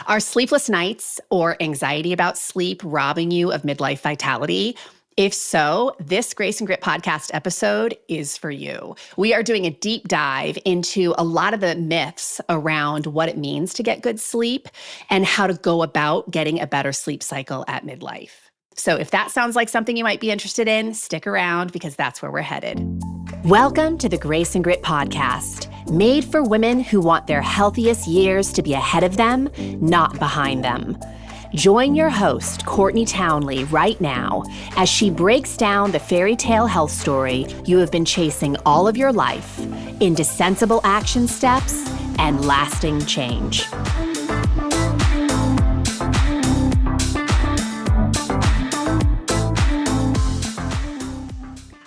Are sleepless nights or anxiety about sleep robbing you of midlife vitality? If so, this Grace and Grit podcast episode is for you. We are doing a deep dive into a lot of the myths around what it means to get good sleep and how to go about getting a better sleep cycle at midlife. So if that sounds like something you might be interested in, stick around because that's where we're headed. Welcome to the Grace and Grit podcast, made for women who want their healthiest years to be ahead of them, not behind them. Join your host, Courtney Townley, right now as she breaks down the fairy tale health story you have been chasing all of your life into sensible action steps and lasting change.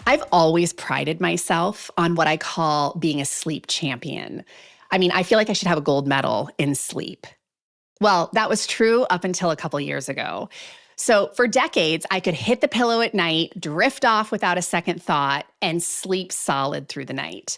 I've always prided myself on what I call being a sleep champion. I feel like I should have a gold medal in sleep. Well, that was true up until a couple years ago. So for decades, I could hit the pillow at night, drift off without a second thought, and sleep solid through the night.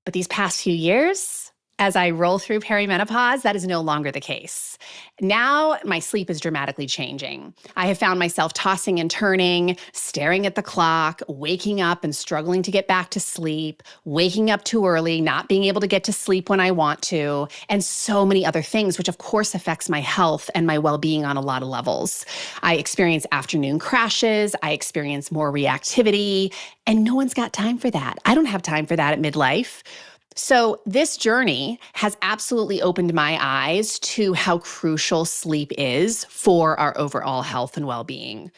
But these past few years, as I roll through perimenopause, that is no longer the case. Now, my sleep is dramatically changing. I have found myself tossing and turning, staring at the clock, waking up and struggling to get back to sleep, waking up too early, not being able to get to sleep when I want to, and so many other things, which of course affects my health and my well-being on a lot of levels. I experience afternoon crashes, I experience more reactivity, and no one's got time for that. I don't have time for that at midlife. So this journey has absolutely opened my eyes to how crucial sleep is for our overall health and well-being,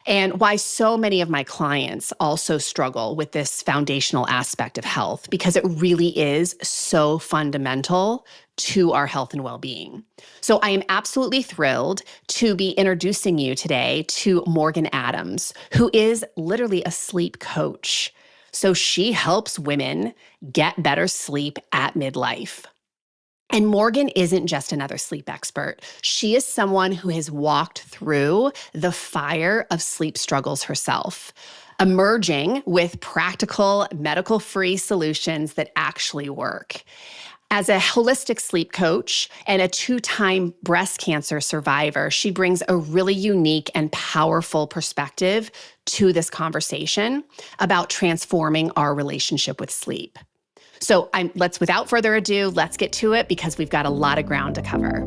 and why so many of my clients also struggle with this foundational aspect of health, because it really is so fundamental to our health and well-being. So I am absolutely thrilled to be introducing you today to Morgan Adams, who is literally a sleep coach. So she helps women get better sleep at midlife. And Morgan isn't just another sleep expert. She is someone who has walked through the fire of sleep struggles herself, emerging with practical, medical-free solutions that actually work. As a holistic sleep coach and a 2-time breast cancer survivor, she brings a really unique and powerful perspective to this conversation about transforming our relationship with sleep. So without further ado, let's get to it because we've got a lot of ground to cover.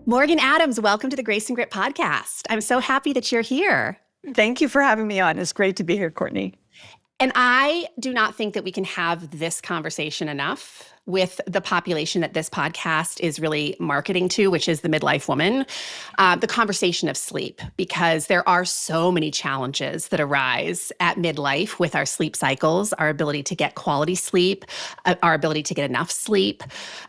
Morgan Adams, welcome to the Grace and Grit podcast. I'm so happy that you're here. Thank you for having me on. It's great to be here, Courtney. And I do not think that we can have this conversation enough with the population that this podcast is really marketing to, which is the midlife woman, the conversation of sleep, because there are so many challenges that arise at midlife with our sleep cycles, our ability to get quality sleep, our ability to get enough sleep.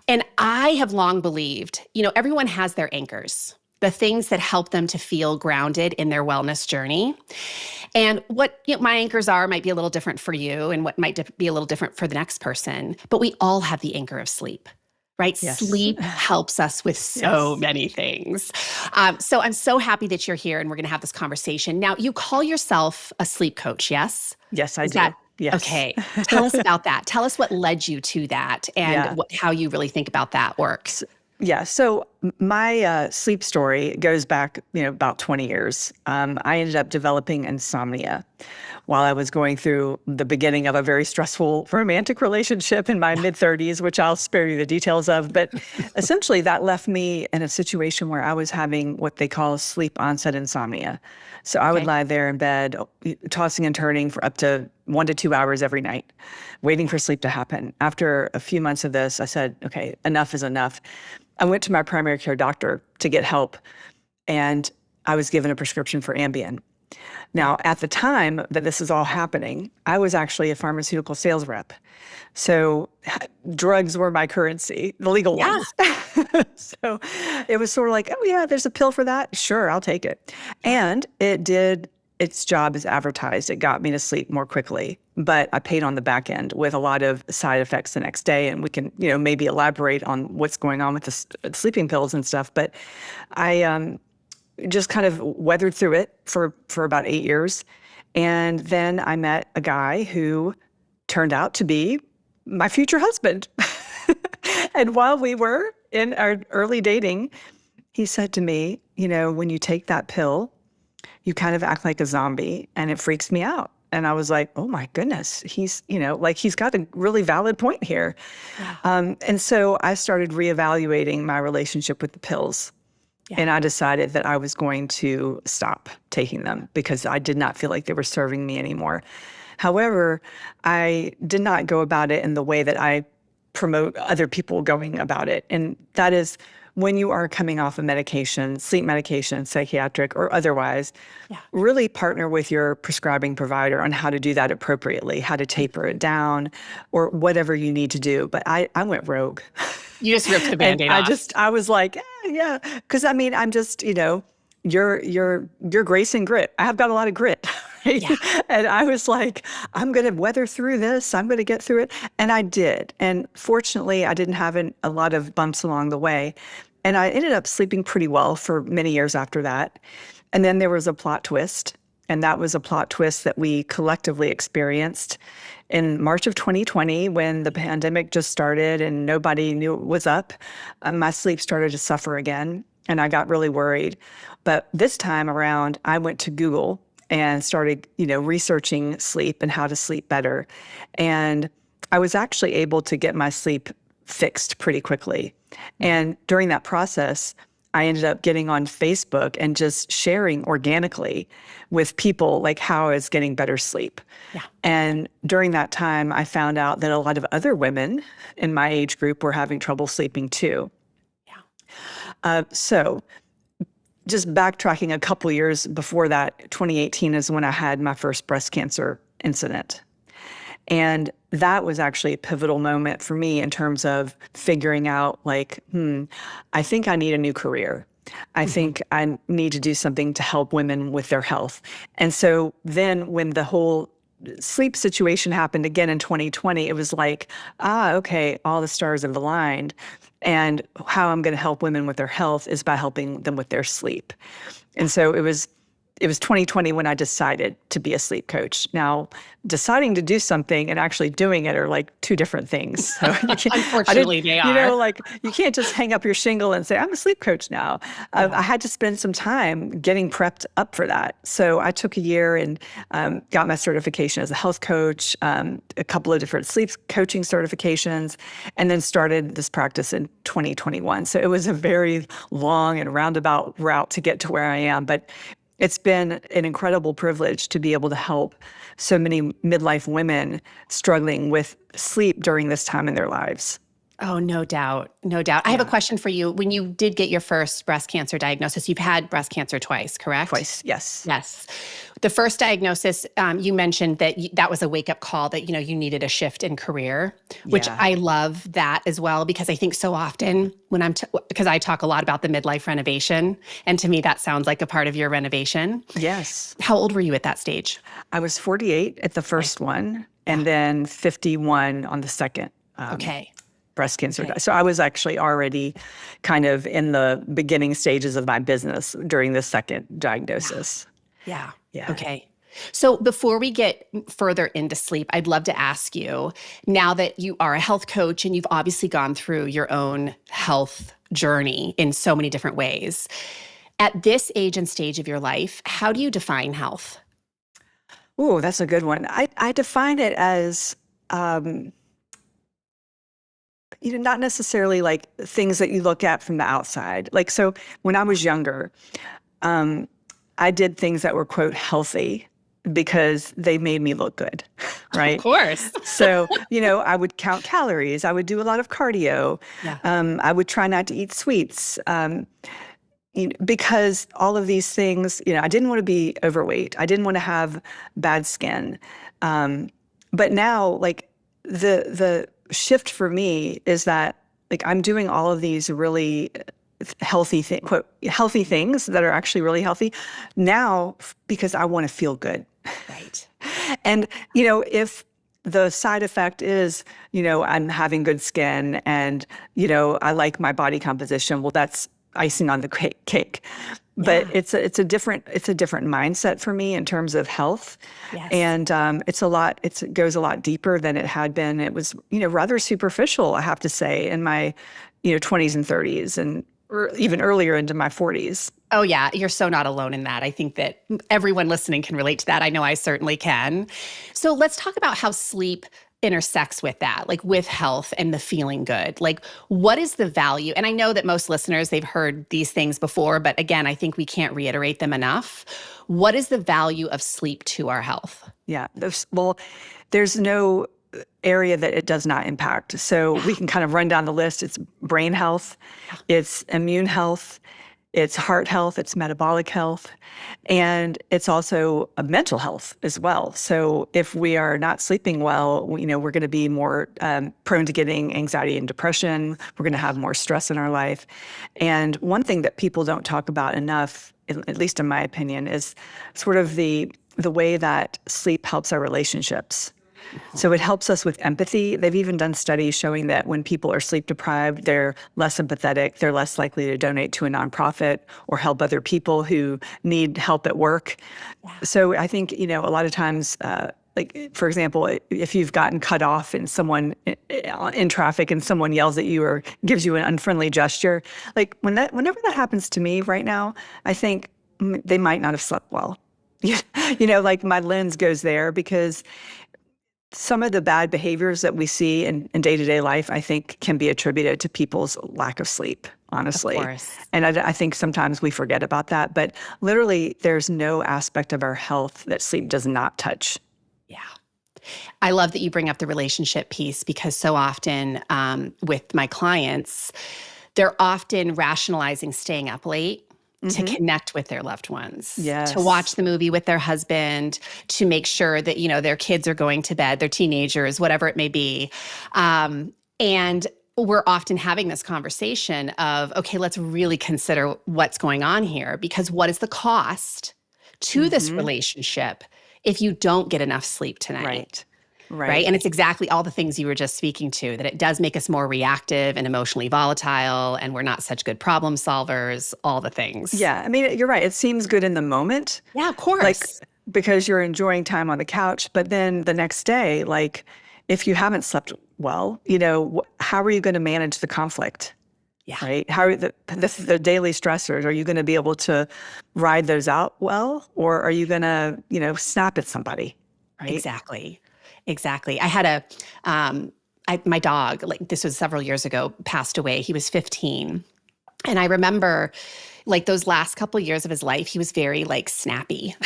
And I have long believed, everyone has their anchors, the things that help them to feel grounded in their wellness journey. And what my anchors are might be a little different for you and what might be a little different for the next person, but we all have the anchor of sleep, right? Yes. Sleep helps us with so many things. So I'm so happy that you're here and we're going to have this conversation. Now, you call yourself a sleep coach, yes? Yes, I do. Yes. Okay. Tell us about that. Tell us what led you to that and how you really think about that works. Yeah. So my sleep story goes back, about 20 years. I ended up developing insomnia while I was going through the beginning of a very stressful romantic relationship in my mid-30s, which I'll spare you the details of. But essentially, that left me in a situation where I was having what they call sleep onset insomnia. So I would lie there in bed, tossing and turning for up to 1 to 2 hours every night, waiting for sleep to happen. After a few months of this, I said, okay, enough is enough. I went to my primary care doctor to get help, and I was given a prescription for Ambien. Now, at the time that this is all happening, I was actually a pharmaceutical sales rep. So drugs were my currency, the legal ones. So it was sort of like, oh yeah, there's a pill for that. Sure, I'll take it. And it did its job as advertised. It got me to sleep more quickly, but I paid on the back end with a lot of side effects the next day. And we can, maybe elaborate on what's going on with the sleeping pills and stuff. But I just kind of weathered through it for about 8 years. And then I met a guy who turned out to be my future husband. And while we were in our early dating, he said to me, when you take that pill, you kind of act like a zombie and it freaks me out. And I was like, oh my goodness, he's got a really valid point here. Yeah. And so I started reevaluating my relationship with the pills. Yeah. And I decided that I was going to stop taking them because I did not feel like they were serving me anymore. However, I did not go about it in the way that I promote other people going about it. And that is when you are coming off a medication, sleep medication, psychiatric or otherwise, really partner with your prescribing provider on how to do that appropriately, how to taper it down or whatever you need to do. But I went rogue. You just ripped the Band-Aid off. I was like, yeah, because I'm just, your grace and grit. I have got a lot of grit. Right? Yeah. And I was like, I'm going to weather through this. I'm going to get through it. And I did. And fortunately, I didn't have a lot of bumps along the way. And I ended up sleeping pretty well for many years after that. And then there was a plot twist. And that was a plot twist that we collectively experienced in March of 2020 when the pandemic just started and nobody knew what was up. My sleep started to suffer again. And I got really worried. But this time around, I went to Google and started, researching sleep and how to sleep better. And I was actually able to get my sleep fixed pretty quickly. And during that process, I ended up getting on Facebook and just sharing organically with people like how I was getting better sleep. Yeah. And during that time, I found out that a lot of other women in my age group were having trouble sleeping too. Yeah. So just backtracking a couple years before that, 2018 is when I had my first breast cancer incident. And that was actually a pivotal moment for me in terms of figuring out I think I need a new career. I think I need to do something to help women with their health. And so then when the whole sleep situation happened again in 2020, it was like, okay, all the stars have aligned. And how I'm going to help women with their health is by helping them with their sleep. And so it was 2020 when I decided to be a sleep coach. Now, deciding to do something and actually doing it are like two different things. So Unfortunately, they are. You can't just hang up your shingle and say, I'm a sleep coach now. I had to spend some time getting prepped up for that. So I took a year and got my certification as a health coach, a couple of different sleep coaching certifications, and then started this practice in 2021. So it was a very long and roundabout route to get to where I am. But it's been an incredible privilege to be able to help so many midlife women struggling with sleep during this time in their lives. Oh, no doubt. No doubt. I have a question for you. When you did get your first breast cancer diagnosis, you've had breast cancer twice, correct? Twice, yes. Yes. The first diagnosis, you mentioned that that was a wake-up call that, you needed a shift in career, which I love that as well, because I think so often when because I talk a lot about the midlife renovation, and to me, that sounds like a part of your renovation. Yes. How old were you at that stage? I was 48 at the first one, and then 51 on the second. Breast cancer. Okay. So I was actually already kind of in the beginning stages of my business during the second diagnosis. Yeah. Okay. So before we get further into sleep, I'd love to ask you, now that you are a health coach and you've obviously gone through your own health journey in so many different ways, at this age and stage of your life, how do you define health? Oh, that's a good one. I define it as not necessarily like things that you look at from the outside. Like, so when I was younger, I did things that were, quote, healthy because they made me look good, right? Of course. So, I would count calories. I would do a lot of cardio. Yeah. I would try not to eat sweets because all of these things, I didn't want to be overweight. I didn't want to have bad skin. But now, like, the shift for me is that, like, I'm doing all of these really healthy things that are actually really healthy now because I want to feel good. Right. And, if the side effect is, I'm having good skin and, I like my body composition, well, that's icing on the cake. but Yeah. it's a different mindset for me in terms of health, Yes. and it goes a lot deeper than it had been. It was rather superficial, I have to say, in my 20s and 30s, and even earlier into my 40s. Oh, yeah. You're so not alone in that. I think that everyone listening can relate to that. I know I certainly can. So let's talk about how sleep intersects with that, like with health and the feeling good. Like, what is the value? And I know that most listeners, they've heard these things before, but again, I think we can't reiterate them enough. What is the value of sleep to our health? Yeah, there's no area that it does not impact. So we Yeah. can kind of run down the list. It's brain health, it's immune health, it's heart health, it's metabolic health, and it's also a mental health as well. So if we are not sleeping well, we're going to be more prone to getting anxiety and depression. We're going to have more stress in our life. And one thing that people don't talk about enough, at least in my opinion, is sort of the way that sleep helps our relationships. So it helps us with empathy. They've even done studies showing that when people are sleep deprived, they're less empathetic, they're less likely to donate to a nonprofit or help other people who need help at work. So I think, a lot of times, like, for example, if you've gotten cut off and someone in traffic and someone yells at you or gives you an unfriendly gesture, like whenever that happens to me right now, I think they might not have slept well. Like my lens goes there because some of the bad behaviors that we see in day-to-day life, I think, can be attributed to people's lack of sleep, Of honestly. course. And I think sometimes we forget about that. But literally, there's no aspect of our health that sleep does not touch. Yeah. I love that you bring up the relationship piece because so often with my clients, they're often rationalizing staying up late to Hmm. connect with their loved ones, to watch Yes. the movie with their husband, to make sure that, their kids are going to bed, their teenagers, whatever it may be. And we're often having this conversation of, okay, let's really consider what's going on here because what is the cost to this Hmm. relationship if you don't get enough sleep tonight? Right. Right. Right. And it's exactly all the things you were just speaking to, that it does make us more reactive and emotionally volatile, and we're not such good problem solvers, all the things. Yeah. I mean, you're right. It seems good in the moment, Yeah, of like course. because you're enjoying time on the couch. But then the next day, like if you haven't slept well, how are you going to manage the conflict? Yeah, Right? How are the daily stressors? Are you going to be able to ride those out well, or are you going to, snap at somebody? Right? exactly. Exactly. I had my dog, like this was several years ago, passed away. He was 15. And I remember like those last couple years of his life, he was very like snappy,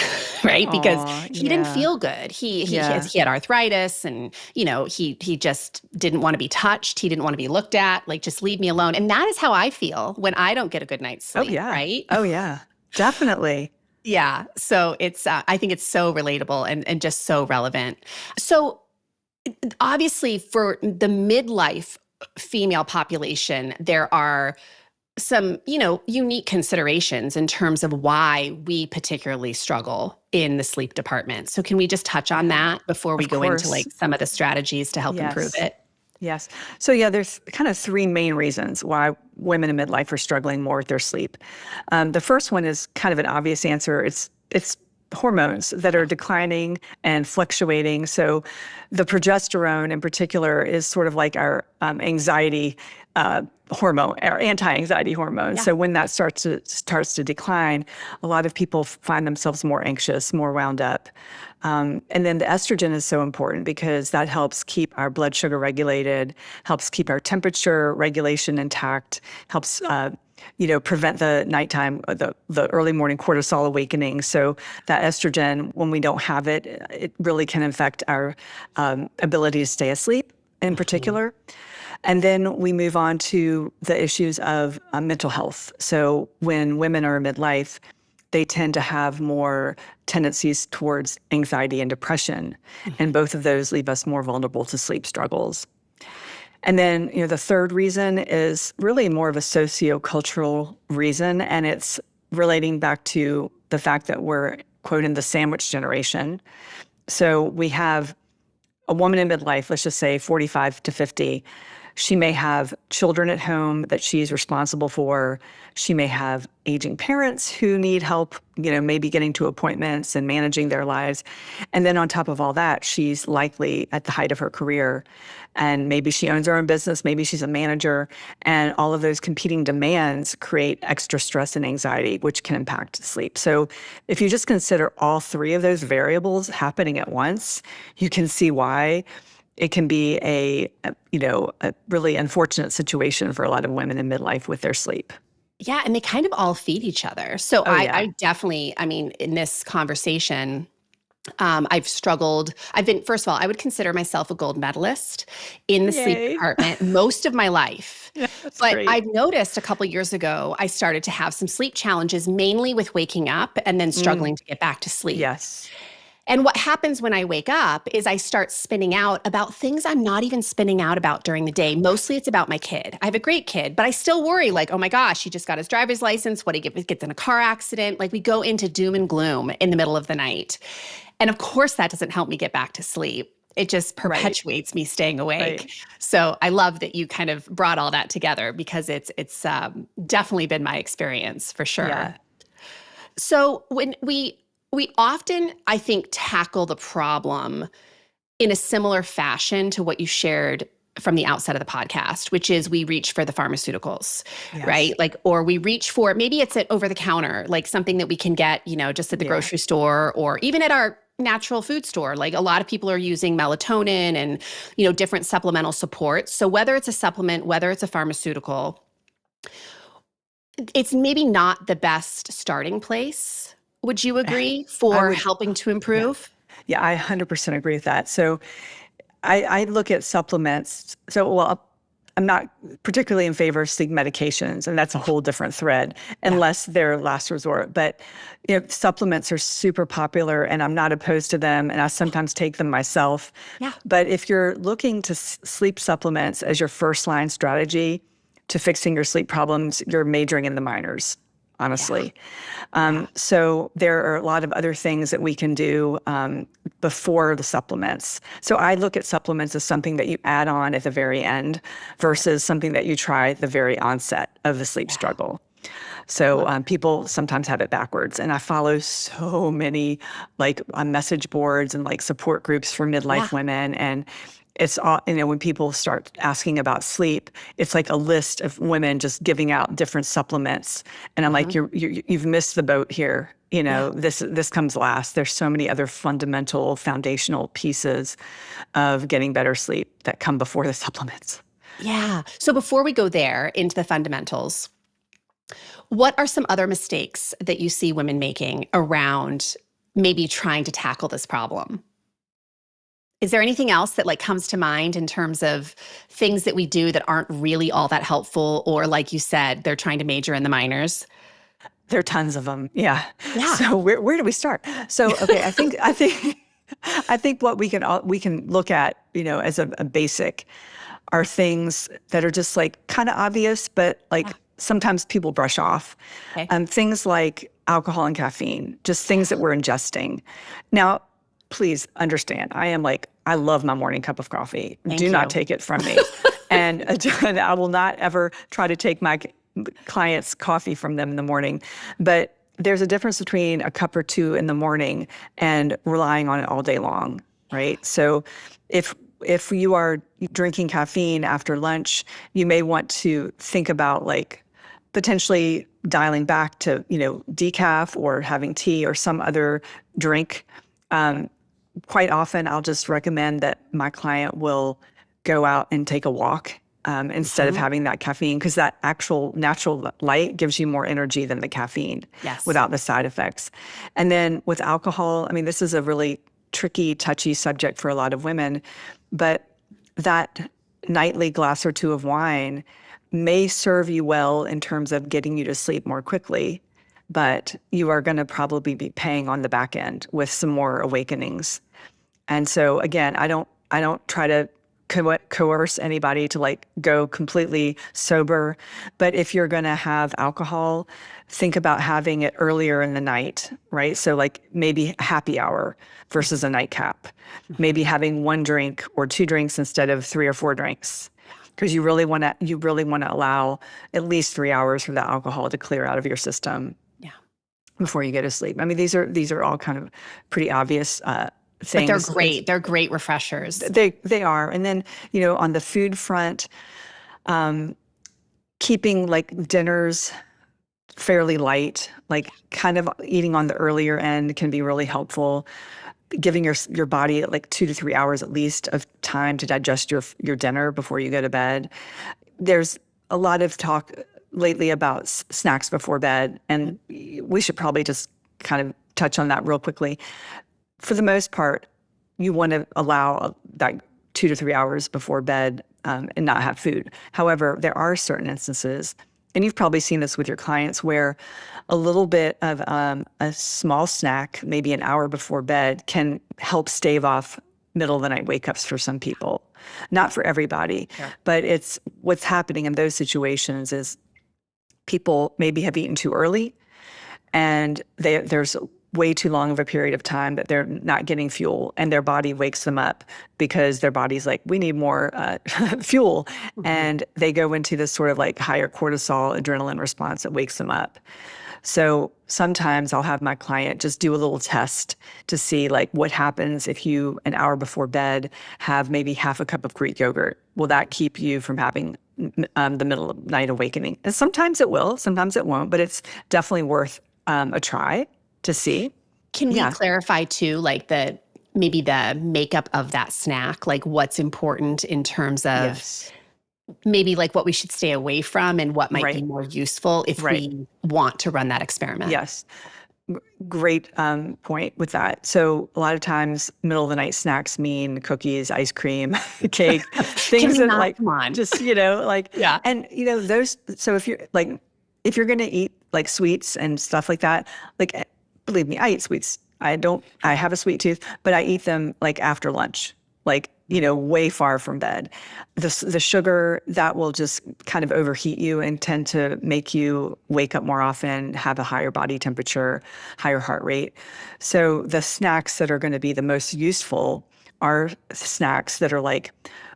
right? Because Oh, he didn't yeah, feel good. yeah. He had arthritis, and he just didn't want to be touched. He didn't want to be looked at. Like, just leave me alone. And that is how I feel when I don't get a good night's Oh, sleep, yeah. right? Oh, yeah. Definitely. Yeah. So I think it's so relatable and just so relevant. So obviously, for the midlife female population, there are some, unique considerations in terms of why we particularly struggle in the sleep department. So can we just touch on Yeah. that before we Of go into course. like some of the strategies to help improve Yes. it? Yes. So yeah, there's kind of three main reasons why women in midlife are struggling more with their sleep. The first one is kind of an obvious answer. It's hormones that are declining and fluctuating. So the progesterone in particular is sort of like our anxiety hormone, our anti-anxiety hormone. Yeah. So when that starts to decline, a lot of people find themselves more anxious, more wound up. And then the estrogen is so important because that helps keep our blood sugar regulated, helps keep our temperature regulation intact, helps prevent the nighttime, the early morning cortisol awakening. So that estrogen, when we don't have it, it really can affect our ability to stay asleep in Mhm. particular. And then we move on to the issues of mental health. So when women are in midlife, they tend to have more tendencies towards anxiety and depression. And Mhm. both of those leave us more vulnerable to sleep struggles. And then, the third reason is really more of a sociocultural reason, and it's relating back to the fact that we're, quote, in the sandwich generation. So we have a woman in midlife, let's just say 45 to 50. She may have children at home that she's responsible for. She may have aging parents who need help, maybe getting to appointments and managing their lives. And then on top of all that, she's likely at the height of her career. And maybe she owns her own business, maybe she's a manager. And all of those competing demands create extra stress and anxiety, which can impact sleep. So if you just consider all three of those variables happening at once, you can see why it can be a really unfortunate situation for a lot of women in midlife with their sleep. Yeah, and they kind of all feed each other. So Oh, yeah. I definitely, in this conversation, I've struggled. First of all, I would consider myself a gold medalist in the sleep Yay. department most of my life. Yeah, that's But great. I've noticed a couple years ago, I started to have some sleep challenges, mainly with waking up and then struggling to get back to sleep. Yes. And what happens when I wake up is I start spinning out about things I'm not even spinning out about during the day. Mostly it's about my kid. I have a great kid, but I still worry like, oh my gosh, he just got his driver's license. What if he gets in a car accident? Like we go into doom and gloom in the middle of the night. And of course that doesn't help me get back to sleep. It just perpetuates me staying awake. Right. So I love that you kind of brought all that together because it's definitely been my experience for sure. Yeah. So when we often, I think, tackle the problem in a similar fashion to what you shared from the outset of the podcast, which is we reach for the pharmaceuticals, Yes. right? Or we reach for, maybe it's over the counter, like something that we can get, just at the grocery store or even at our natural food store. Like a lot of people are using melatonin and, different supplemental supports. So whether it's a supplement, whether it's a pharmaceutical, it's maybe not the best starting place. Would you agree for helping to improve? Yeah, I 100% agree with that. So I look at supplements. I'm not particularly in favor of sleep medications, and that's a whole different thread, unless they're last resort. But supplements are super popular, and I'm not opposed to them, and I sometimes take them myself. Yeah. But if you're looking to sleep supplements as your first line strategy to fixing your sleep problems, you're majoring in the minors, honestly. So there are a lot of other things that we can do before the supplements. So I look at supplements as something that you add on at the very end versus something that you try at the very onset of the sleep struggle. So people sometimes have it backwards. And I follow so many message boards and support groups for midlife women. And it's all, when people start asking about sleep, it's like a list of women just giving out different supplements. And I'm like, you've missed the boat here. This comes last. There's so many other fundamental, foundational pieces of getting better sleep that come before the supplements. Yeah. So before we go there into the fundamentals, what are some other mistakes that you see women making around maybe trying to tackle this problem? Is there anything else that comes to mind in terms of things that we do that aren't really all that helpful, or like you said, they're trying to major in the minors? There are tons of them. Yeah. Yeah. So where do we start? So okay, I think what we can look at, as a basic, are things that are just kind of obvious, but sometimes people brush off. Okay. Things like alcohol and caffeine, just things that we're ingesting. Now, please understand, I love my morning cup of coffee. Do not take it from me. And I will not ever try to take my clients' coffee from them in the morning. But there's a difference between a cup or two in the morning and relying on it all day long, right? So if you are drinking caffeine after lunch, you may want to think about potentially dialing back to, decaf or having tea or some other drink. Quite often, I'll just recommend that my client will go out and take a walk instead of having that caffeine, because that actual natural light gives you more energy than the caffeine without the side effects. And then with alcohol, this is a really tricky, touchy subject for a lot of women, but that nightly glass or two of wine may serve you well in terms of getting you to sleep more quickly, but you are going to probably be paying on the back end with some more awakenings. And so again, I don't try to coerce anybody to go completely sober, but if you're going to have alcohol, think about having it earlier in the night, right? So maybe happy hour versus a nightcap, maybe having one drink or two drinks instead of 3 or 4 drinks. because you really want to allow at least 3 hours for the alcohol to clear out of your system Yeah. before you go to sleep. I mean, these are all kind of pretty obvious But they're things. great. They're great refreshers. They are. And then, on the food front, keeping like dinners fairly light, like kind of eating on the earlier end can be really helpful. Giving your body like 2 to 3 hours at least of time to digest your dinner before you go to bed. There's a lot of talk lately about snacks before bed, and we should probably just kind of touch on that real quickly. For the most part, you want to allow that 2 to 3 hours before bed and not have food. However, there are certain instances, and you've probably seen this with your clients, where a little bit of a small snack, maybe an hour before bed, can help stave off middle of the night wake-ups for some people. Not for everybody, but it's what's happening in those situations is people maybe have eaten too early, and there's way too long of a period of time that they're not getting fuel, and their body wakes them up because their body's like, we need more fuel. And they go into this sort of like higher cortisol adrenaline response that wakes them up. So sometimes I'll have my client just do a little test to see like what happens if you, an hour before bed, have maybe half a cup of Greek yogurt. Will that keep you from having the middle of night awakening? And sometimes it will, sometimes it won't, but it's definitely worth a try to see. Can we clarify too, like maybe the makeup of that snack, like what's important in terms of maybe like what we should stay away from and what might be more useful if we want to run that experiment? Yes. Great point with that. So a lot of times middle of the night snacks mean cookies, ice cream, cake, things that like, come on. just, like, and those, so if you're going to eat like sweets and stuff like that, like, believe me, I eat sweets. I have a sweet tooth, but I eat them like after lunch, like, way far from bed. The sugar, that will just kind of overheat you and tend to make you wake up more often, have a higher body temperature, higher heart rate. So the snacks that are going to be the most useful are snacks that are like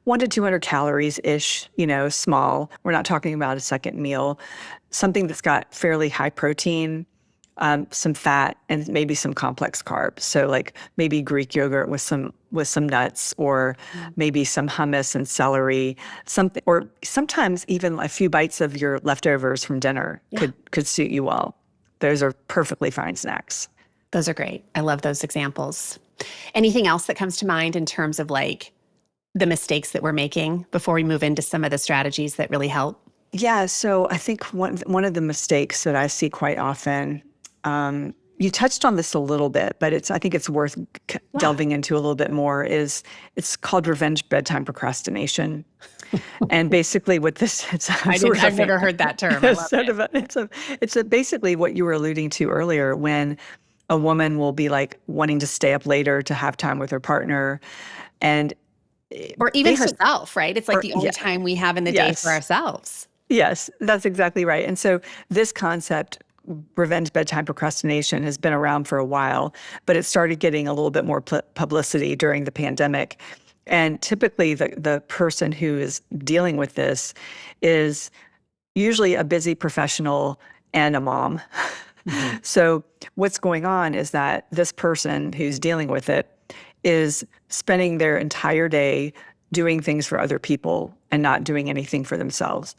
100 to 200 calories-ish, small. We're not talking about a second meal. Something that's got fairly high protein, some fat, and maybe some complex carbs. So like maybe Greek yogurt with some nuts, or maybe some hummus and celery, something, or sometimes even a few bites of your leftovers from dinner could suit you well. Those are perfectly fine snacks. Those are great. I love those examples. Anything else that comes to mind in terms of like the mistakes that we're making before we move into some of the strategies that really help? Yeah. So I think one of the mistakes that I see quite often, you touched on this a little bit, but I think it's worth delving into a little bit more, it's called revenge bedtime procrastination. And basically what this, I've never heard that term. I love it. It's basically what you were alluding to earlier, when a woman will be like wanting to stay up later to have time with her partner, and or even herself, right? It's like the only time we have in the day for ourselves. Yes, that's exactly right. And so this concept, revenge bedtime procrastination, has been around for a while, but it started getting a little bit more publicity during the pandemic. And typically the person who is dealing with this is usually a busy professional and a mom. So what's going on is that this person who's dealing with it is spending their entire day doing things for other people and not doing anything for themselves.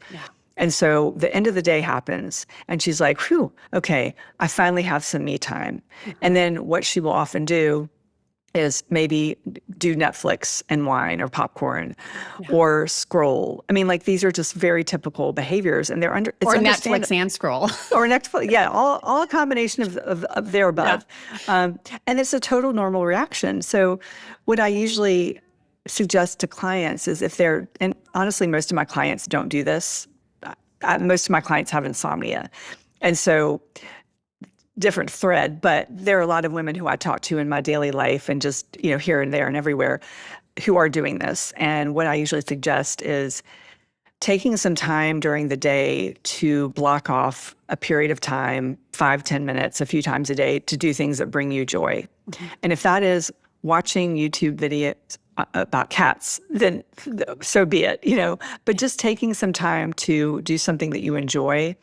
And so the end of the day happens, and she's like, whew, okay, I finally have some me time. And then what she will often do is maybe do Netflix and wine or popcorn or scroll. I mean, like, these are just very typical behaviors, and it's or Netflix and scroll. Or Netflix, all a combination of there above. And it's a total normal reaction. So what I usually suggest to clients is and honestly, most of my clients don't do this. Most of my clients have insomnia. And so different thread, but there are a lot of women who I talk to in my daily life and just, here and there and everywhere, who are doing this. And what I usually suggest is taking some time during the day to block off a period of time, 5-10 minutes, a few times a day, to do things that bring you joy. And if that is watching YouTube videos about cats, then so be it, but just taking some time to do something that you enjoy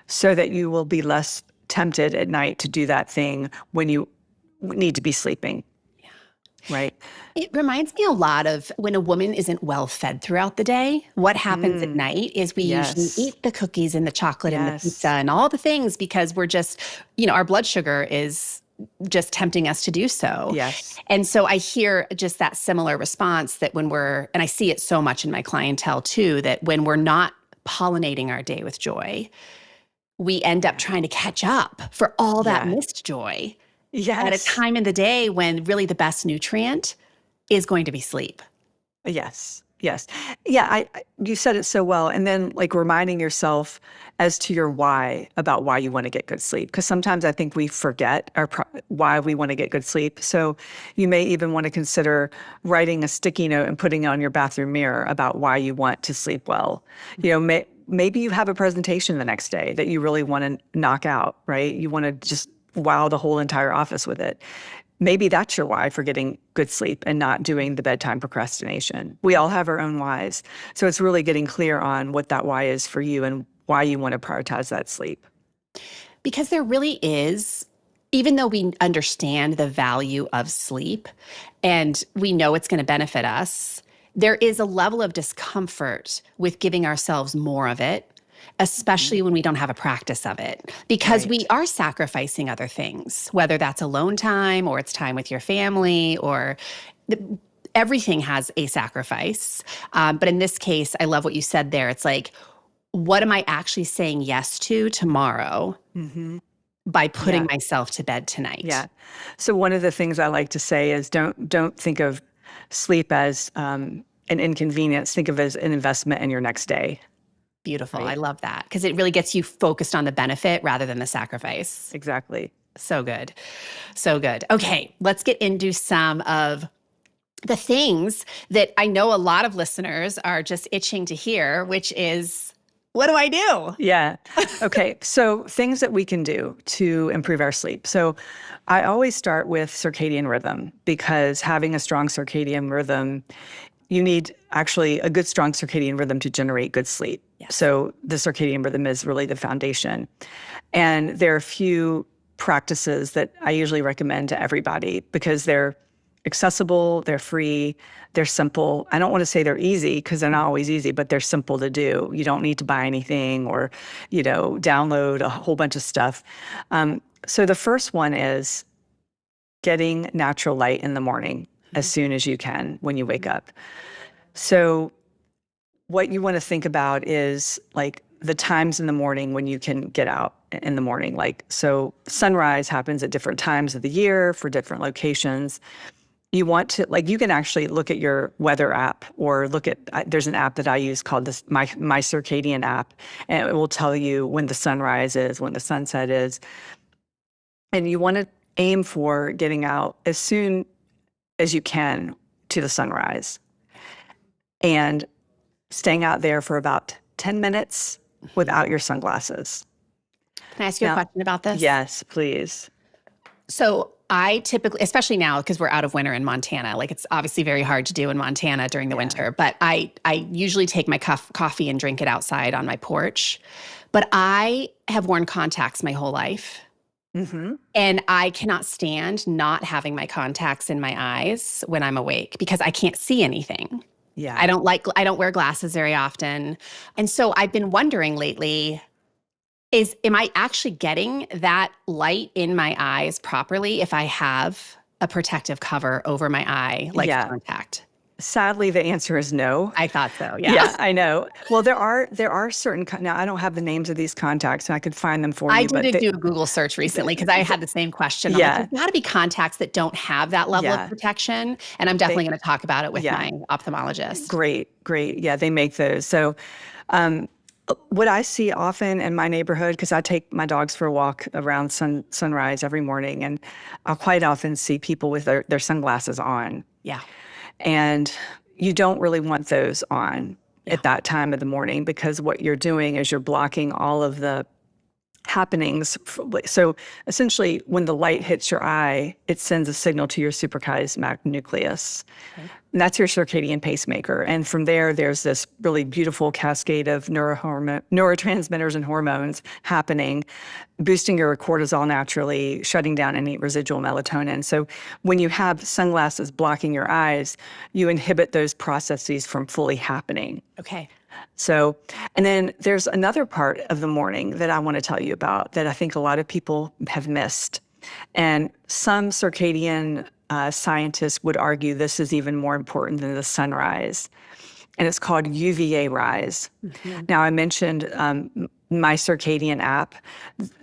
so that you will be less tempted at night to do that thing when you need to be sleeping, right? It reminds me a lot of when a woman isn't well fed throughout the day. What happens at night is we usually Yes. eat the cookies and the chocolate and the pizza Yes. and all the things because we're just, our blood sugar is just tempting us to do so. Yes. And so I hear just that similar response that and I see it so much in my clientele too, that when we're not pollinating our day with joy, we end up trying to catch up for all that Yeah. missed joy at a Yes. time in the day when really the best nutrient is going to be sleep. Yes. Yes. Yeah, you said it so well. And then like reminding yourself as to your why about why you want to get good sleep. Because sometimes I think we forget why we want to get good sleep. So you may even want to consider writing a sticky note and putting it on your bathroom mirror about why you want to sleep well. Maybe you have a presentation the next day that you really want to knock out, right? You want to just wow the whole entire office with it. Maybe that's your why for getting good sleep and not doing the bedtime procrastination. We all have our own whys. So it's really getting clear on what that why is for you and why you want to prioritize that sleep. Because there really is, even though we understand the value of sleep and we know it's going to benefit us, there is a level of discomfort with giving ourselves more of it, especially when we don't have a practice of it, because we Right. are sacrificing other things, whether that's alone time or it's time with your family or everything has a sacrifice. But in this case, I love what you said there. It's like, what am I actually saying yes to tomorrow Mm-hmm. by putting Yeah. myself to bed tonight? Yeah. So one of the things I like to say is don't think of sleep as an inconvenience. Think of it as an investment in your next day. Beautiful. I Right. love that because it really gets you focused on the benefit rather than the sacrifice. Exactly. So good. So good. Okay, let's get into some of the things that I know a lot of listeners are just itching to hear, which is, what do I do? Yeah. Okay. So things that we can do to improve our sleep. So I always start with circadian rhythm because having a strong circadian rhythm, you need actually a good, strong circadian rhythm to generate good sleep. Yes. So the circadian rhythm is really the foundation. And there are a few practices that I usually recommend to everybody because they're accessible, they're free, they're simple. I don't want to say they're easy because they're not always easy, but they're simple to do. You don't need to buy anything or, download a whole bunch of stuff. So the first one is getting natural light in the morning as soon as you can when you wake up. So what you want to think about is like the times in the morning when you can get out in the morning. Like, so sunrise happens at different times of the year for different locations. You want to, like, you can actually look at your weather app or there's an app that I use called my circadian app, and it will tell you when the sunrise is, when the sunset is. And you want to aim for getting out as soon as you can to the sunrise and staying out there for about 10 minutes without your sunglasses. Can I ask you a Now, question about this? yes, please. So I typically, especially now because we're out of winter in Montana, like it's obviously very hard to do in Montana during the winter, but I usually take my coffee and drink it outside on my porch. But I have worn contacts my whole life. Mm-hmm. And I cannot stand not having my contacts in my eyes when I'm awake because I can't see anything. Yeah. I don't wear glasses very often. And so I've been wondering lately, am I actually getting that light in my eyes properly if I have a protective cover over my eye, like Yeah. contact? Sadly, the answer is no. I thought so, yeah. Yeah, I know. Well, there are certain, now I don't have the names of these contacts and I could find them for I you, but did do a Google search recently because I had the same question. I'm like, yeah, there's got to be contacts that don't have that level of yeah, protection. And I'm definitely they, going to talk about it with yeah, my ophthalmologist. great. Yeah, they make those. So, what I see often in my neighborhood, because I take my dogs for a walk around sunrise every morning, and I'll quite often see people with their sunglasses on. Yeah. And you don't really want those on Yeah. at that time of the morning because what you're doing is you're blocking all of the happenings. So essentially, when the light hits your eye, it sends a signal to your suprachiasmatic nucleus. Okay. And that's your circadian pacemaker. And from there, there's this really beautiful cascade of neurotransmitters and hormones happening, boosting your cortisol naturally, shutting down any residual melatonin. So when you have sunglasses blocking your eyes, you inhibit those processes from fully happening. Okay. So, and then there's another part of the morning that I want to tell you about that I think a lot of people have missed. And some circadian scientists would argue this is even more important than the sunrise. And it's called UVA rise. Mm-hmm. Now, I mentioned my circadian app.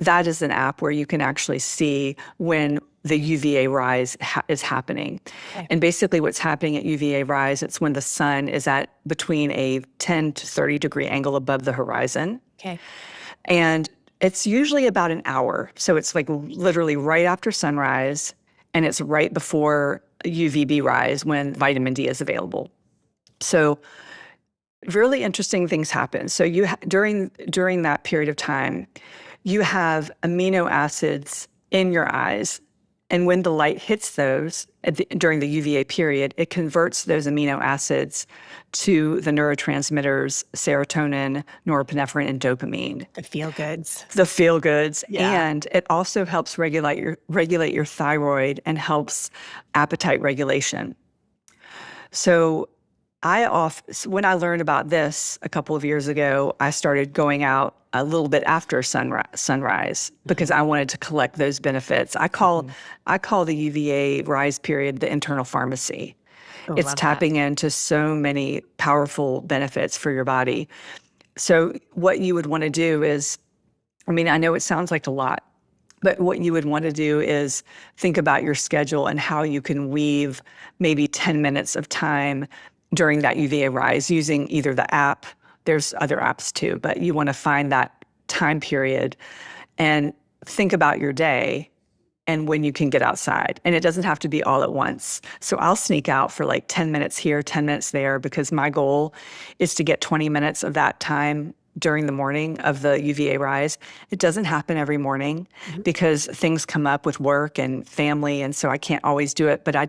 That is an app where you can actually see when the UVA rise is happening. Okay. And basically what's happening at UVA rise, it's when the sun is at between a 10 to 30 degree angle above the horizon. Okay. And it's usually about an hour. So it's like literally right after sunrise, and it's right before UVB rise when vitamin D is available. So really interesting things happen. So you during that period of time, you have amino acids in your eyes. And when the light hits those during the UVA period, it converts those amino acids to the neurotransmitters, serotonin, norepinephrine, and dopamine. The feel-goods. The feel-goods. Yeah. And it also helps regulate your thyroid and helps appetite regulation. So when I learned about this a couple of years ago, I started going out a little bit after sunrise because I wanted to collect those benefits. I call the UVA rise period the internal pharmacy. Oh, it's tapping into so many powerful benefits for your body. So what you would want to do is, I mean, I know it sounds like a lot, but what you would want to do is think about your schedule and how you can weave maybe 10 minutes of time during that UVA rise using either the app. There's other apps too, but you want to find that time period and think about your day and when you can get outside. And it doesn't have to be all at once. So I'll sneak out for like 10 minutes here, 10 minutes there, because my goal is to get 20 minutes of that time during the morning of the UVA rise. It doesn't happen every morning because things come up with work and family, and so I can't always do it, but I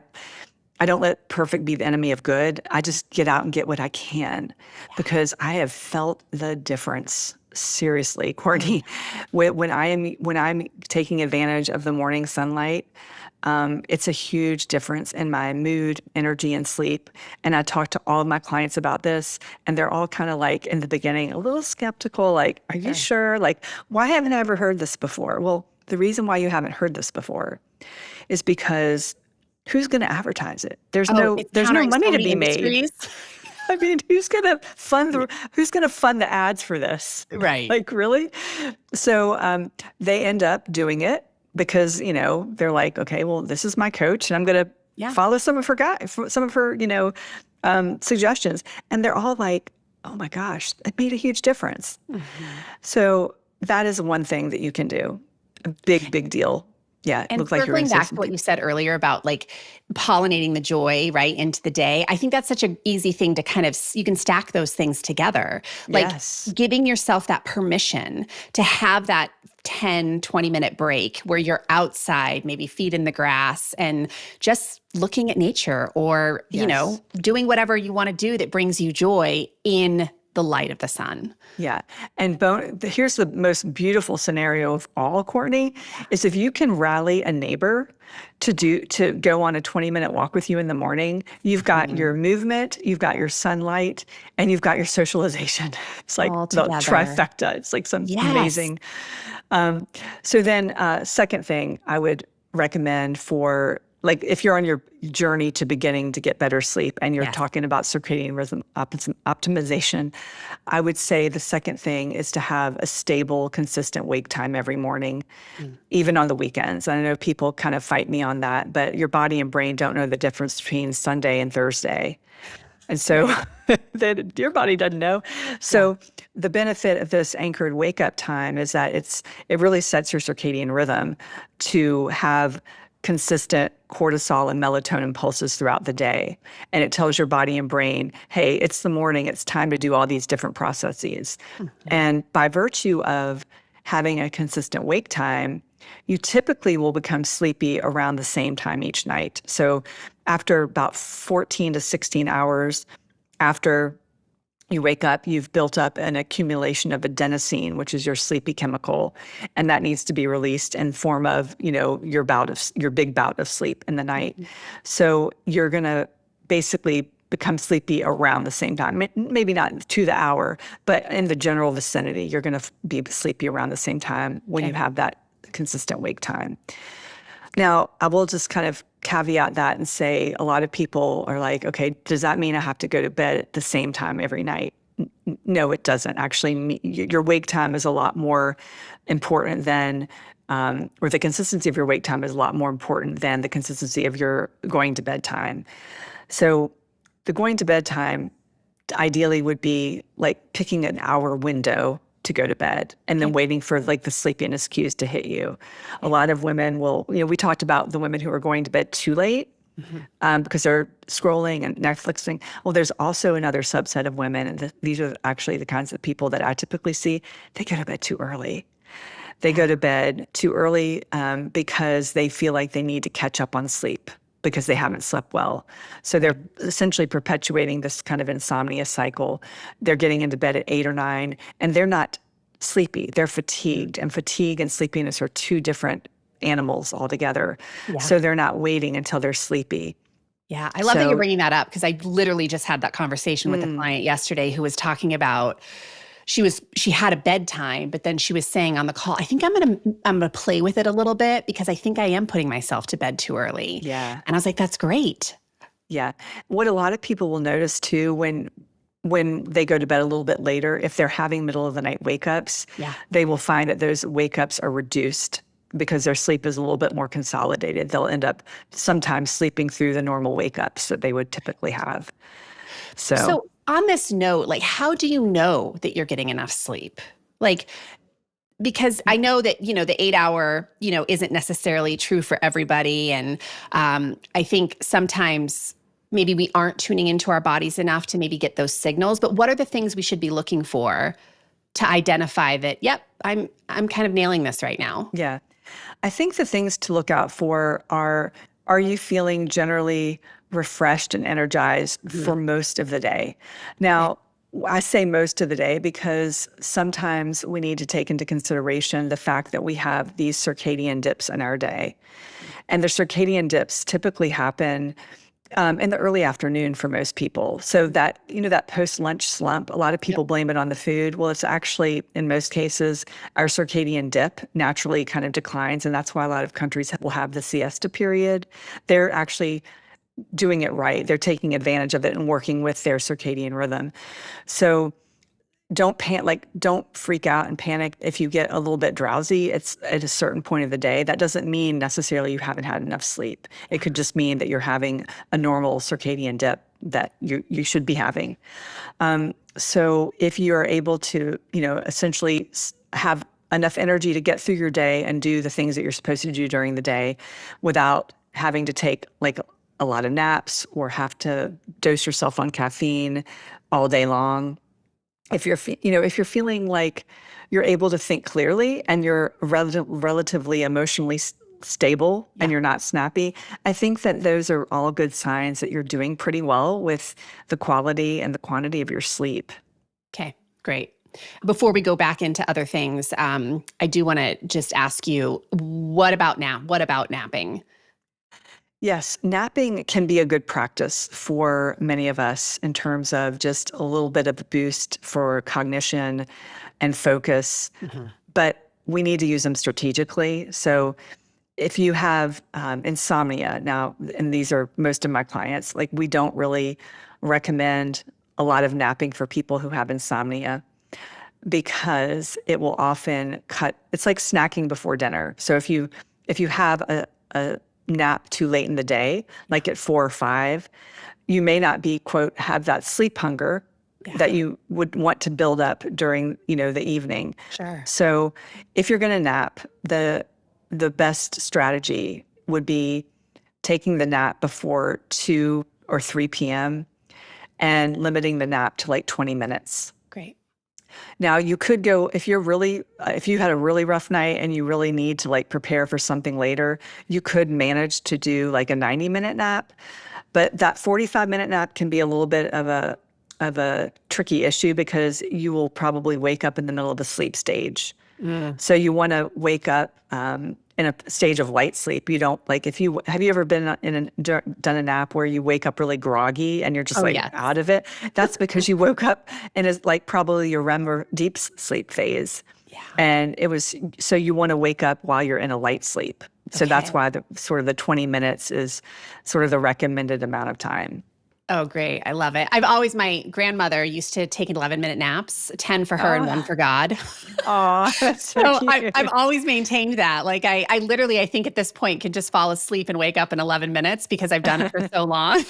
don't let perfect be the enemy of good. I just get out and get what I can because I have felt the difference. Seriously, Courtney, when I'm taking advantage of the morning sunlight, it's a huge difference in my mood, energy, and sleep. And I talk to all of my clients about this, and they're all kind of like, in the beginning, a little skeptical, like, are you sure? Like, why haven't I ever heard this before? Well, the reason why you haven't heard this before is because who's going to advertise it? There's no money to be made. I mean, who's going to fund the ads for this? Right. Like, really? So they end up doing it because, they're like, okay, well, this is my coach and I'm going to follow some of her suggestions. And they're all like, oh my gosh, it made a huge difference. Mm-hmm. So that is one thing that you can do. A big, big deal. Yeah, and looked like circling back to what you said earlier about like pollinating the joy right into the day, I think that's such an easy thing to you can stack those things together. Like giving yourself that permission to have that 10, 20-minute break where you're outside, maybe feet in the grass and just looking at nature or, doing whatever you want to do that brings you joy in the light of the sun. Yeah. And here's the most beautiful scenario of all, Courtney, is if you can rally a neighbor to go on a 20-minute walk with you in the morning, you've got your movement, you've got your sunlight, and you've got your socialization. It's like the trifecta. It's like some amazing. So then second thing I would recommend for, like, if you're on your journey to beginning to get better sleep and you're talking about circadian rhythm optimization, I would say the second thing is to have a stable, consistent wake time every morning, even on the weekends. I know people kind of fight me on that, but your body and brain don't know the difference between Sunday and Thursday. And so your body doesn't know. So the benefit of this anchored wake up time is that it really sets your circadian rhythm to have consistent cortisol and melatonin pulses throughout the day. And it tells your body and brain, hey, it's the morning, it's time to do all these different processes. Mm-hmm. And by virtue of having a consistent wake time, you typically will become sleepy around the same time each night. So after about 14 to 16 hours after you wake up, you've built up an accumulation of adenosine, which is your sleepy chemical, and that needs to be released in form of, your big bout of sleep in the night. So you're going to basically become sleepy around the same time. Maybe not to the hour, but in the general vicinity, you're going to be sleepy around the same time when you have that consistent wake time. Now, I will just kind of caveat that and say a lot of people are like, okay, does that mean I have to go to bed at the same time every night? No, it doesn't. Actually, your wake time is a lot more important than, or the consistency of your wake time is a lot more important than the consistency of your going to bed time. So the going to bed time ideally would be like picking an hour window to go to bed and then waiting for like the sleepiness cues to hit you. A lot of women will, we talked about the women who are going to bed too late because they're scrolling and Netflixing. Well, there's also another subset of women, and these are actually the kinds of people that I typically see, they go to bed too early. They go to bed too early because they feel like they need to catch up on sleep because they haven't slept well. So they're essentially perpetuating this kind of insomnia cycle. They're getting into bed at 8 or 9, and they're not sleepy. They're fatigued, and fatigue and sleepiness are two different animals altogether. Yeah. So they're not waiting until they're sleepy. Yeah, I love that you're bringing that up because I literally just had that conversation with a client yesterday who was talking about she had a bedtime, but then she was saying on the call, I think I'm gonna play with it a little bit because I think I am putting myself to bed too early. Yeah. And I was like, that's great. Yeah. What a lot of people will notice too when they go to bed a little bit later, if they're having middle of the night wake-ups, they will find that those wake-ups are reduced because their sleep is a little bit more consolidated. They'll end up sometimes sleeping through the normal wake-ups that they would typically have. So on this note, like, how do you know that you're getting enough sleep? Like, because I know that, the 8 hour, isn't necessarily true for everybody. And I think sometimes maybe we aren't tuning into our bodies enough to maybe get those signals. But what are the things we should be looking for to identify that, yep, I'm kind of nailing this right now? Yeah. I think the things to look out for are you feeling generally refreshed and energized for most of the day? Now, I say most of the day because sometimes we need to take into consideration the fact that we have these circadian dips in our day. And the circadian dips typically happen in the early afternoon for most people. So that, that post-lunch slump, a lot of people blame it on the food. Well, it's actually, in most cases, our circadian dip naturally kind of declines. And that's why a lot of countries will have the siesta period. They're actually doing it right. They're taking advantage of it and working with their circadian rhythm. So don't freak out and panic if you get a little bit drowsy. It's at a certain point of the day. That doesn't mean necessarily you haven't had enough sleep. It could just mean that you're having a normal circadian dip that you should be having. So if you are able to, essentially have enough energy to get through your day and do the things that you're supposed to do during the day without having to take like a lot of naps or have to dose yourself on caffeine all day long. If you're feeling like you're able to think clearly and you're relatively emotionally stable and you're not snappy, I think that those are all good signs that you're doing pretty well with the quality and the quantity of your sleep. Okay, great. Before we go back into other things, I do want to just ask you, what about napping? Yes, napping can be a good practice for many of us in terms of just a little bit of a boost for cognition and focus, but we need to use them strategically. So if you have insomnia now, and these are most of my clients, like we don't really recommend a lot of napping for people who have insomnia because it will often it's like snacking before dinner. So if you have a nap too late in the day, like at 4 or 5, you may not be, quote, have that sleep hunger that you would want to build up during, the evening. Sure. So if you're going to nap, the best strategy would be taking the nap before 2 or 3 p.m. and limiting the nap to like 20 minutes. Great. Now you could go if if you had a really rough night and you really need to like prepare for something later, you could manage to do like a 90-minute nap. But that 45-minute nap can be a little bit of a tricky issue because you will probably wake up in the middle of a sleep stage. Mm. So you want to wake up in a stage of light sleep. You don't like if you have you ever been done a nap where you wake up really groggy and you're just Oh, like yes. out of it? That's because you woke up and it's like probably your REM or deep sleep phase. Yeah. And it was so you want to wake up while you're in a light sleep. So that's Okay. why the sort of the 20 minutes is sort of the recommended amount of time. Oh, great. I love it. My grandmother used to take 11-minute naps, 10 for her and one Oh, for God. that's so So I've cute. always maintained that. Like I literally, I think at this point can just fall asleep and wake up in 11 minutes because I've done it for so long.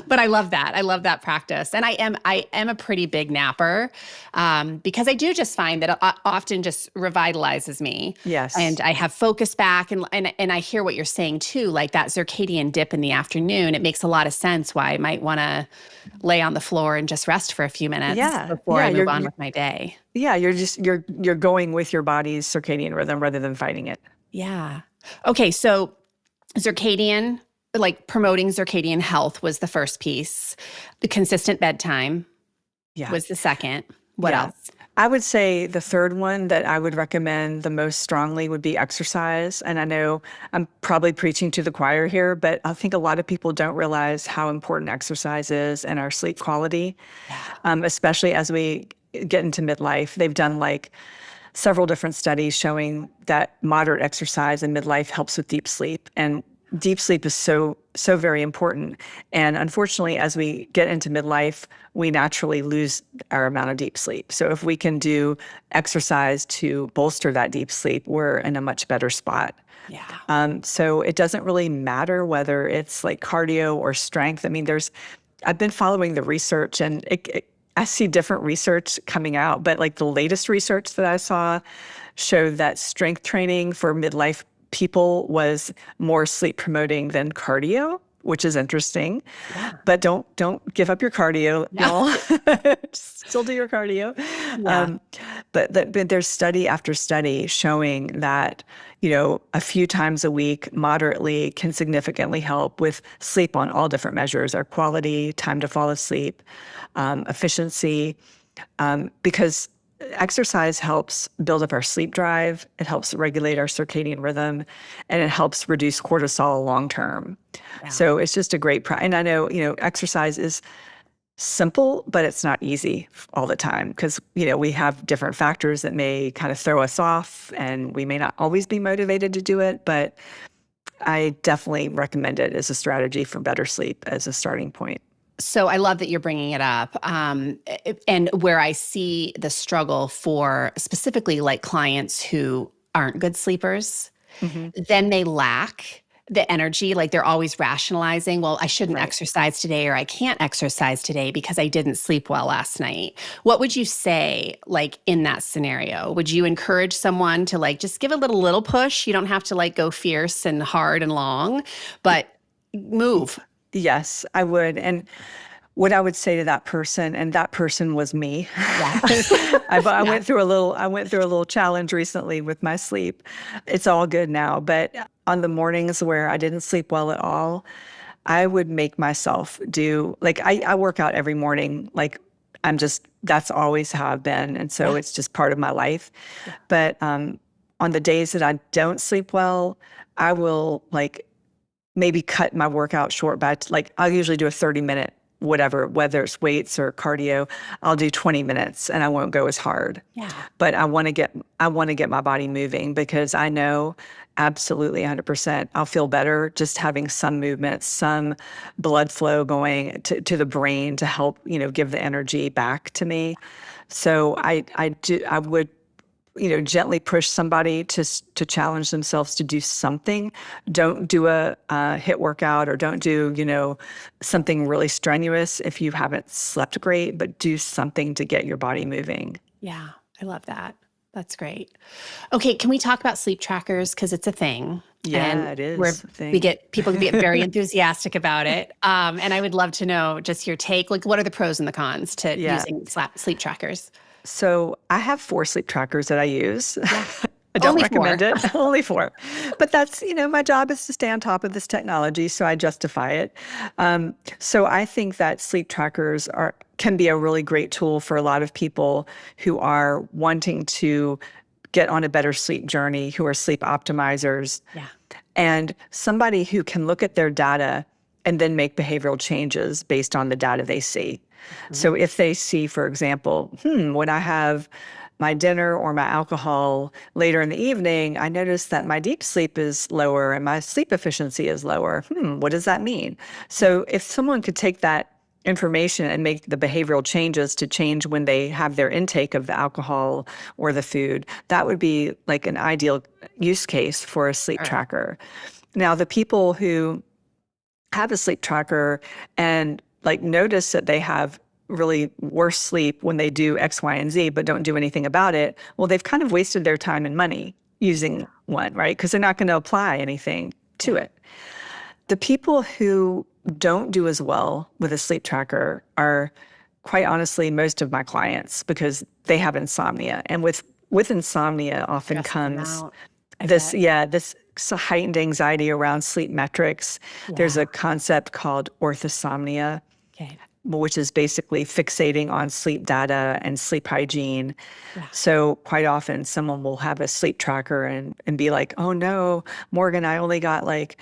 But I love that. I love that practice. And I am a pretty big napper because I do just find that it often just revitalizes me. Yes. And I have focus back and I hear what you're saying too, like that circadian dip in the afternoon. It makes a lot of sense why I might want to lay on the floor and just rest for a few minutes Yeah. before Yeah. I move on with my day. Yeah, you're going with your body's circadian rhythm rather than fighting it. Yeah. Okay, so circadian, like promoting circadian health was the first piece. The consistent bedtime Yeah. was the second. What Yeah. else? I would say the third one that I would recommend the most strongly would be exercise. And I know I'm probably preaching to the choir here, but I think a lot of people don't realize how important exercise is in our sleep quality, Yeah. especially as we get into midlife. They've done like several different studies showing that moderate exercise in midlife helps with deep sleep. And deep sleep is so very important. And unfortunately, as we get into midlife, we naturally lose our amount of deep sleep. So if we can do exercise to bolster that deep sleep, we're in a much better spot. Yeah. So it doesn't really matter whether it's like cardio or strength. I mean, I've been following the research and I see different research coming out, but like the latest research that I saw showed that strength training for midlife people was more sleep promoting than cardio, which is interesting. Yeah. But don't give up your cardio, Yeah. y'all. Still do your cardio. Yeah. But there's study after study showing that, a few times a week moderately can significantly help with sleep on all different measures, our quality, time to fall asleep, efficiency, because exercise helps build up our sleep drive. It helps regulate our circadian rhythm, and it helps reduce cortisol long term. Yeah. So it's just a great and I know, exercise is simple, but it's not easy all the time because, we have different factors that may kind of throw us off and we may not always be motivated to do it. But I definitely recommend it as a strategy for better sleep as a starting point. So I love that you're bringing it up. And where I see the struggle for specifically like clients who aren't good sleepers, Hmm. then they lack the energy. Like they're always rationalizing, well, I shouldn't Right. exercise today or I can't exercise today because I didn't sleep well last night. What would you say like in that scenario? Would you encourage someone to like just give a little push? You don't have to like go fierce and hard and long, but move. Yes, I would. And what I would say to that person, and that person was me. Yeah. I Yeah. went through a little challenge recently with my sleep. It's all good now, but on the mornings where I didn't sleep well at all, I would make myself do like I work out every morning. Like that's always how I've been, and so Yeah. it's just part of my life. But on the days that I don't sleep well, I will like maybe cut my workout short by like I'll usually do a 30-minute whatever, whether it's weights or cardio, I'll do 20 minutes and I won't go as hard. Yeah. But I want to get my body moving because I know absolutely 100% I'll feel better just having some movement, some blood flow going to the brain to help, give the energy back to me. So I would gently push somebody to challenge themselves to do something. Don't do a HIIT workout or don't do, something really strenuous if you haven't slept great, but do something to get your body moving. Yeah. I love that. That's great. Okay. Can we talk about sleep trackers? Because it's a thing. Yeah, And it where is a thing. people get very enthusiastic about it. And I would love to know just your take. Like, what are the pros and the cons to Yeah. using sleep trackers? So I have 4 sleep trackers that I use. Yeah. I don't Only four. recommend it, only 4. But that's, my job is to stay on top of this technology, so I justify it. So I think that sleep trackers can be a really great tool for a lot of people who are wanting to get on a better sleep journey, who are sleep optimizers, Yeah. and somebody who can look at their data and then make behavioral changes based on the data they see. So if they see, for example, when I have my dinner or my alcohol later in the evening, I notice that my deep sleep is lower and my sleep efficiency is lower. What does that mean? So if someone could take that information and make the behavioral changes to change when they have their intake of the alcohol or the food, that would be like an ideal use case for a sleep Sure. tracker. Now, the people who have a sleep tracker and like notice that they have really worse sleep when they do X, Y, and Z, but don't do anything about it, well, they've kind of wasted their time and money using one, right? Because they're not going to apply anything to it. The people who don't do as well with a sleep tracker are, quite honestly, most of my clients because they have insomnia. And with insomnia often Stressing them comes out. I bet. this heightened anxiety around sleep metrics. There's Yeah. a concept called orthosomnia, Okay. which is basically fixating on sleep data and sleep hygiene. Yeah. So quite often someone will have a sleep tracker and be like, oh no, Morgan, I only got like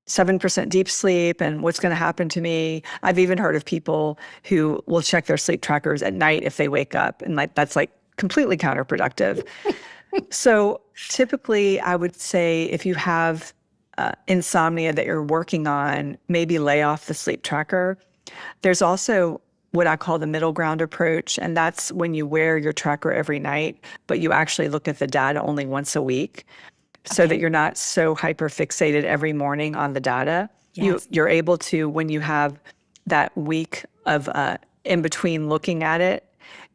7% deep sleep and what's going to happen to me. I've even heard of people who will check their sleep trackers at night if they wake up, and like that's like completely counterproductive. So typically I would say if you have insomnia that you're working on, maybe lay off the sleep tracker. There's also what I call the middle ground approach, and that's when you wear your tracker every night, but you actually look at the data only once a week so that Okay. you're not so hyper fixated every morning on the data. Yes. You're able to, when you have that week of in between looking at it,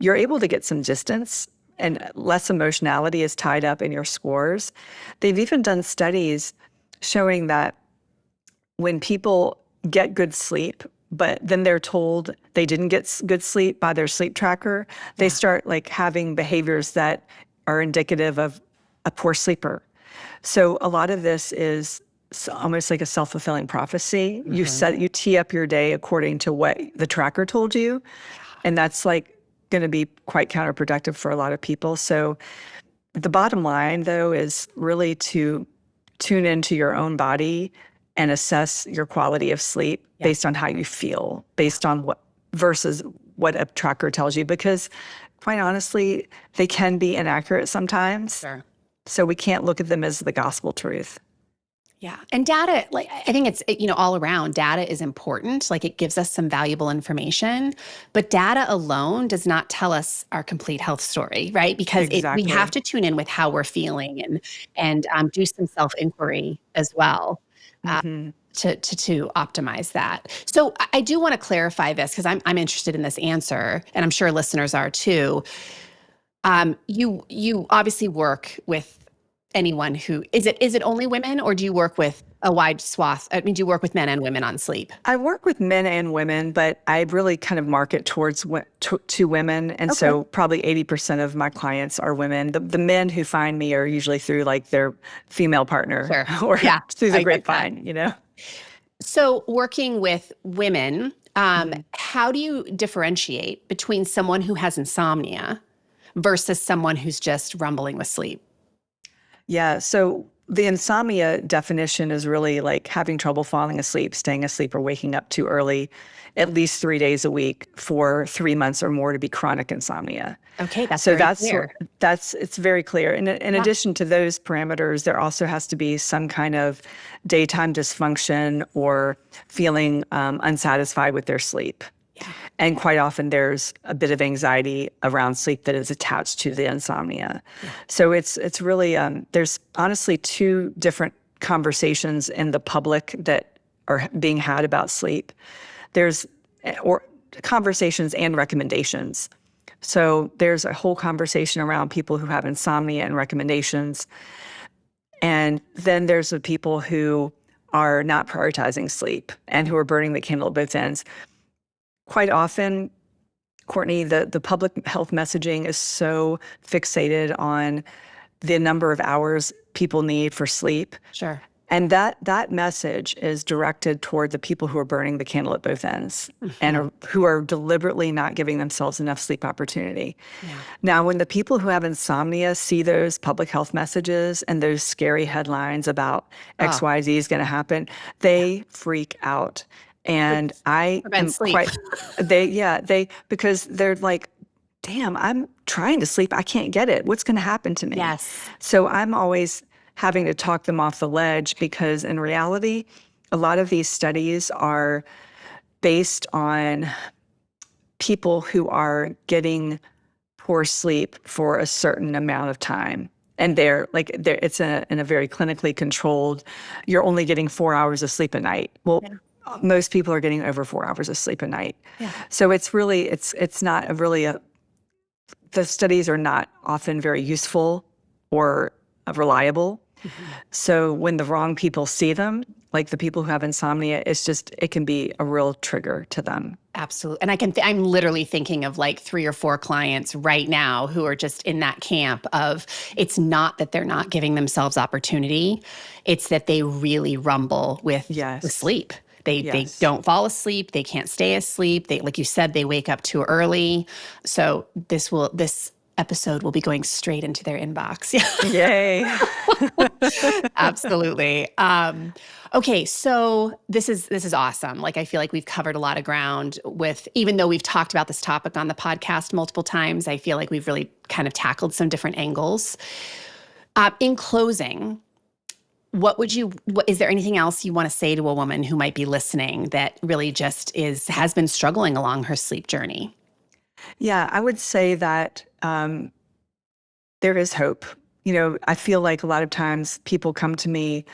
you're able to get some distance and less emotionality is tied up in your scores. They've even done studies showing that when people get good sleep, but then they're told they didn't get good sleep by their sleep tracker, they start like having behaviors that are indicative of a poor sleeper. So a lot of this is almost like a self-fulfilling prophecy. You tee up your day according to what the tracker told you, and that's like going to be quite counterproductive for a lot of people. So the bottom line, though, is really to tune into your own body and assess your quality of sleep based on how you feel, based on what versus what a tracker tells you. Because quite honestly, they can be inaccurate sometimes. Sure. So we can't look at them as the gospel truth. Yeah. And data, like, I think it's, all around data is important. Like, it gives us some valuable information, but data alone does not tell us our complete health story, right? Because we have Exactly. to tune in with how we're feeling and do some self-inquiry as well. uh, Hmm. to optimize that. So I do want to clarify this because I'm interested in this answer, and I'm sure listeners are too. You obviously work with anyone who is it only women, or do you work with a wide swath? I mean, do you work with men and women on sleep? I work with men and women, but I really kind of market towards to women. And Okay. so probably 80% of my clients are women. The men who find me are usually through like their female partner Sure. or Yeah, through the I get that. grapevine. So working with women, Mhm. how do you differentiate between someone who has insomnia versus someone who's just rumbling with sleep? Yeah. So the insomnia definition is really like having trouble falling asleep, staying asleep, or waking up too early, at least 3 days a week for 3 months or more to be chronic insomnia. Okay, that's So very that's clear. it's very clear. In Yeah. addition to those parameters, there also has to be some kind of daytime dysfunction or feeling unsatisfied with their sleep. Yeah. And quite often there's a bit of anxiety around sleep that is attached to the insomnia. Yeah. So it's really there's honestly two different conversations in the public that are being had about sleep. There's or conversations and recommendations. So there's a whole conversation around people who have insomnia and recommendations. And then there's the people who are not prioritizing sleep and who are burning the candle at both ends. Quite often, Courtney, the public health messaging is so fixated on the number of hours people need for sleep. Sure. And that message is directed toward the people who are burning the candle at both ends and who are deliberately not giving themselves enough sleep opportunity. Yeah. Now, when the people who have insomnia see those public health messages and those scary headlines about XYZ is going to happen, they freak out. And I Prevent am sleep. because they're like, damn, I'm trying to sleep. I can't get it. What's going to happen to me? Yes. So I'm always having to talk them off the ledge because in reality, a lot of these studies are based on people who are getting poor sleep for a certain amount of time. And it's in a very clinically controlled, you're only getting 4 hours of sleep a night. Well, most people are getting over 4 hours of sleep a night. Yeah. So it's really, it's not a really, the studies are not often very useful or reliable. So when the wrong people see them, like the people who have insomnia, it can be a real trigger to them. Absolutely. And I'm literally thinking of like 3 or 4 clients right now who are just in that camp of, it's not that they're not giving themselves opportunity. It's that they really rumble with the sleep. They don't fall asleep. They can't stay asleep. Like you said, they wake up too early. So this episode will be going straight into their inbox. Yay. Absolutely. Okay, so this is awesome. Like, I feel like we've covered a lot of ground even though we've talked about this topic on the podcast multiple times, I feel like we've really kind of tackled some different angles. In closing, is there anything else you want to say to a woman who might be listening that really just has been struggling along her sleep journey? Yeah, I would say that there is hope. I feel like a lot of times people come to me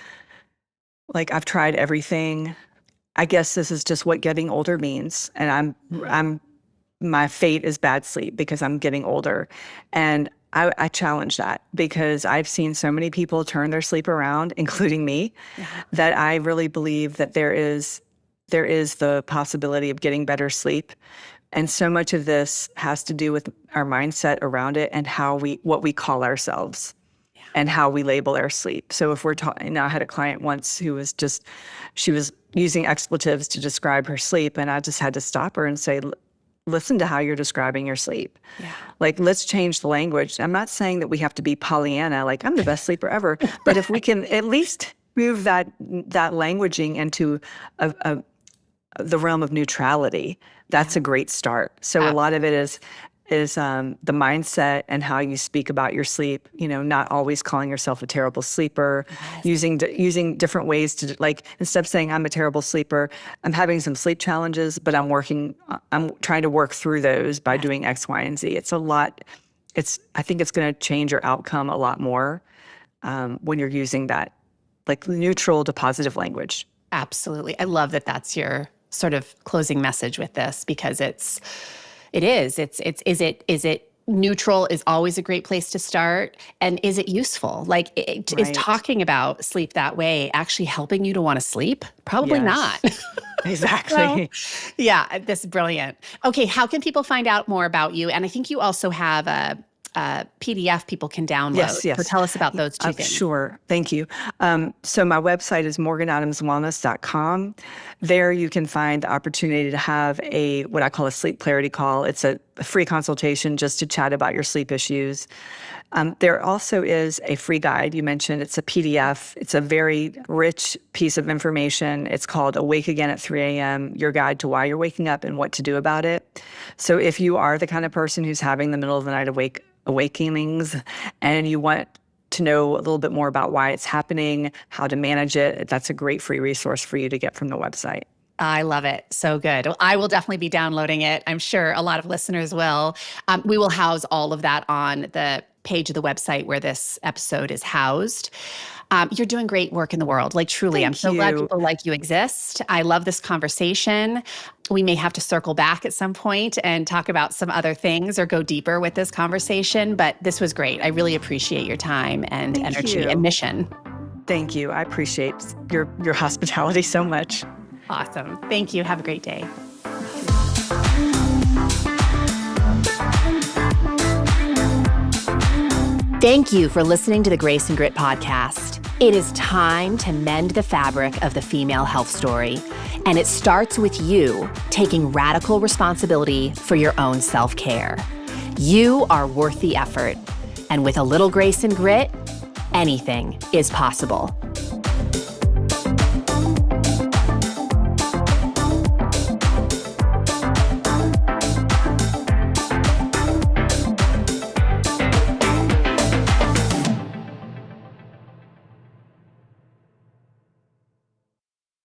like, I've tried everything. I guess this is just what getting older means. And my fate is bad sleep because I'm getting older. And I challenge that because I've seen so many people turn their sleep around, including me, that I really believe that there is the possibility of getting better sleep. And so much of this has to do with our mindset around it and what we call ourselves and how we label our sleep. So if we're talking, I had a client once who she was using expletives to describe her sleep, and I just had to stop her and say, listen to how you're describing your sleep. Yeah. Like, let's change the language. I'm not saying that we have to be Pollyanna, like I'm the best sleeper ever, but if we can at least move that languaging into the realm of neutrality, that's a great start. So a lot of it is the mindset and how you speak about your sleep, not always calling yourself a terrible sleeper, using different ways to, like, instead of saying I'm a terrible sleeper, I'm having some sleep challenges, but I'm trying to work through those by doing X, Y, and Z. It's a lot. I think it's going to change your outcome a lot more when you're using that, like, neutral to positive language. Absolutely. I love that that's your sort of closing message with this, because is it neutral is always a great place to start. And is it useful? Like, is talking about sleep that way actually helping you to want to sleep? Probably not. Exactly. Yeah, this is brilliant. Okay, how can people find out more about you? And I think you also have a PDF people can download. Yes. So tell us about those two things. Sure. Thank you. So my website is morganadamswellness.com. There you can find the opportunity to have what I call a sleep clarity call. It's a free consultation just to chat about your sleep issues. There also is a free guide. You mentioned it's a PDF. It's a very rich piece of information. It's called Awake Again at 3 a.m., your guide to why you're waking up and what to do about it. So if you are the kind of person who's having the middle of the night awakenings and you want to know a little bit more about why it's happening, how to manage it, that's a great free resource for you to get from the website. I love it. So good. Well, I will definitely be downloading it. I'm sure a lot of listeners will. We will house all of that on the page of the website where this episode is housed. You're doing great work in the world. Like, truly, I'm so glad people like you exist. I love this conversation. We may have to circle back at some point and talk about some other things or go deeper with this conversation, but this was great. I really appreciate your time and energy and mission. Thank you. I appreciate your hospitality so much. Awesome. Thank you. Have a great day. Thank you for listening to the Grace and Grit podcast. It is time to mend the fabric of the female health story. And it starts with you taking radical responsibility for your own self-care. You are worth the effort. And with a little grace and grit, anything is possible.